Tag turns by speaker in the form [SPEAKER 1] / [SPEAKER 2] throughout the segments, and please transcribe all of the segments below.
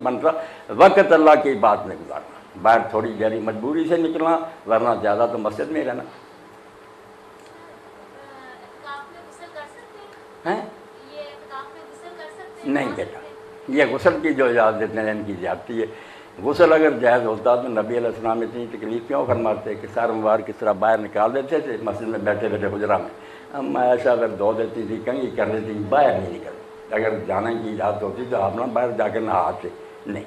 [SPEAKER 1] بن رہا وقت اللہ کی بات میں گزارنا، باہر تھوڑی گہری مجبوری سے نکلنا، ورنہ زیادہ تو مسجد میں رہنا ہیں۔ نہیں بیٹا، یہ غسل کی جو اجازت ہے ان کی زیادتی ہے۔ غسل اگر جائز ہوتا تو نبی علیہ السلام اتنی تکلیف کیوں فرماتے کہ سر مبارک کس طرح باہر نکال دیتے تھے مسجد میں بیٹھے بیٹھے حجرہ میں، ہم ایسا اگر دھو دیتی تھی کنگھی کر دیتی تھی باہر نہیں نکلتی، اگر جانے کی اجازت ہوتی تو آپ نہ باہر جا کے نہاتے، نہیں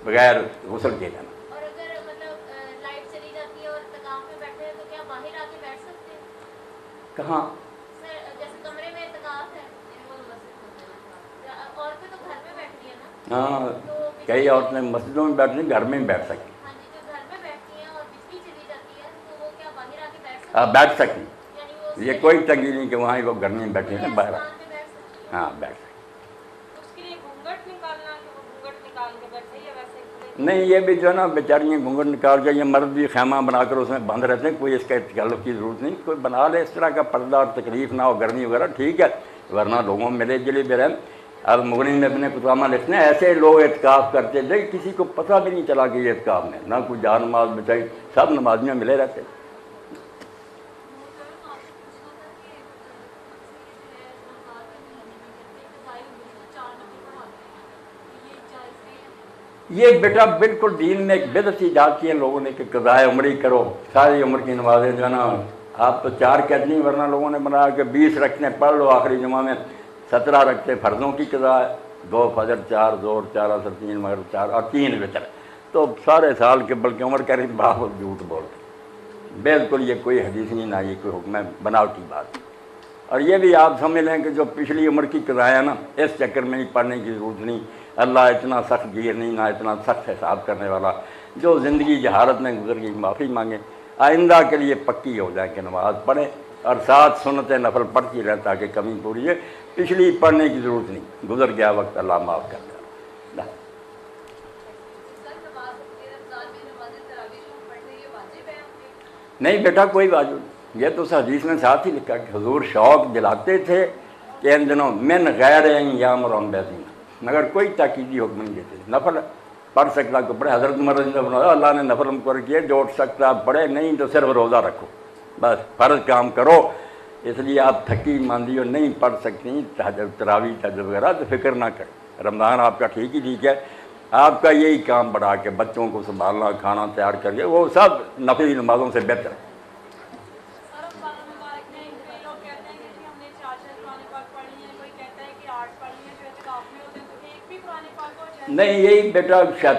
[SPEAKER 1] بغیر غسل کے جانا۔
[SPEAKER 2] اور اگر مطلب لائٹ چلی جاتی ہے اور اعتکاف میں بیٹھے ہیں تو کیا باہر آ کے بیٹھ سکتے ہیں؟
[SPEAKER 1] کہاں؟
[SPEAKER 2] سر جیسے کمرے میں اعتکاف ہے، عورتیں تو گھر میں بیٹھتی ہیں نا؟
[SPEAKER 1] ہاں، کئی عورتیں مسجدوں میں بیٹھتی ہیں، گھر میں بھی بیٹھ سکتی ہیں۔
[SPEAKER 2] ہاں جی، جو گھر میں بیٹھتی ہیں اور بجلی چلی جاتی ہے تو وہ کیا باہر آ کے بیٹھ سکتی ہیں؟
[SPEAKER 1] ہاں بیٹھ سکتی ہیں،
[SPEAKER 2] یعنی وہ
[SPEAKER 1] یہ کوئی تنگی نہیں کہ وہاں وہ گھر میں بیٹھے ہیں باہر
[SPEAKER 2] آسمان پہ بیٹھ سکتی ہیں؟
[SPEAKER 1] ہاں بیٹھ سکتی
[SPEAKER 3] اس کے لیے گھونگھٹ نکالنا کہ وہ گھونگھٹ نکال کے بیٹھے یا ویسے
[SPEAKER 1] نہیں، یہ بھی جو ہے نا بیچاریاں گھونگھٹ نکال کے، یہ مرد بھی خیمہ بنا کر اس میں بند رہتے ہیں، کوئی اس کا تعلق کی ضرورت نہیں، کوئی بنا لے اس طرح کا پردہ اور تکلیف نہ ہو گرمی وغیرہ ٹھیک ہے، ورنہ لوگوں میں ملے جلے بھی رہیں۔ اب مغنی میں اپنے قدامہ لکھتے ہیں ایسے لوگ اعتکاف کرتے تھے کسی کو پتہ بھی نہیں چلا کہ یہ اعتکاف میں، نہ کوئی جان نماز بچائی، سب نمازیاں ملے رہتے۔ یہ بیٹا بالکل دین میں ایک بدعت ایجاد کی ہے لوگوں نے کہ قضائے عمری کرو، ساری عمر کی نمازیں جو ہے نا آپ تو 4 کہتے نہیں، ورنہ لوگوں نے بنایا کہ 20 رکھتے پڑھ لو، آخری جمعہ میں 17 رکھتے فرضوں کی قضا ہے، 2 فجر 4 ظہر 4 عصر 3 مغرب 4 اور 3 وتر، تو سارے سال کے بلکہ عمر کریں بہت جھوٹ بولتے، بالکل یہ کوئی حدیث نہیں، نہ یہ کوئی حکم ہے، بناوٹی بات۔ اور یہ بھی آپ سمجھ لیں کہ جو پچھلی عمر کی قضائیں نا اس چکر میں ہی پڑھنے کی ضرورت نہیں، اللہ اتنا سخت گیر نہیں، نہ اتنا سخت حساب کرنے والا، جو زندگی جہالت میں گزر گئی معافی مانگیں، آئندہ کے لیے پکی ہو جائیں کہ نماز پڑھیں اور ساتھ سنت نفل پڑھتی رہیں تاکہ کمی پوری ہے، پچھلی پڑھنے کی ضرورت نہیں، گزر گیا وقت اللہ معاف کر دے۔ نہیں بیٹا کوئی واجب نہیں، یہ تو اس حدیث میں ساتھ ہی لکھا کہ حضور شوق دلاتے تھے کہ ان دنوں من غیر یامرون بیدین، مگر کوئی تاکیدی حکم نہیں دیتے، نفل پڑھ سکتا کو پڑھے، حضرت عمر رضی اللہ عنہ اللہ نے نفل مقرر کیے، جو اٹھ سکتا پڑھے، نہیں تو صرف روزہ رکھو، بس فرض کام کرو، اس لیے آپ تھکی ماندی ہو نہیں پڑھ سکتی تہجد تراویح تہجد وغیرہ تو فکر نہ کریں، رمضان آپ کا ٹھیک ہی ٹھیک ہے، آپ کا یہی کام بڑھا کے بچوں کو سنبھالنا، کھانا تیار کر کے، وہ سب نفلی نمازوں سے بہتر ہے۔ نہیں یہی بیٹا شیطان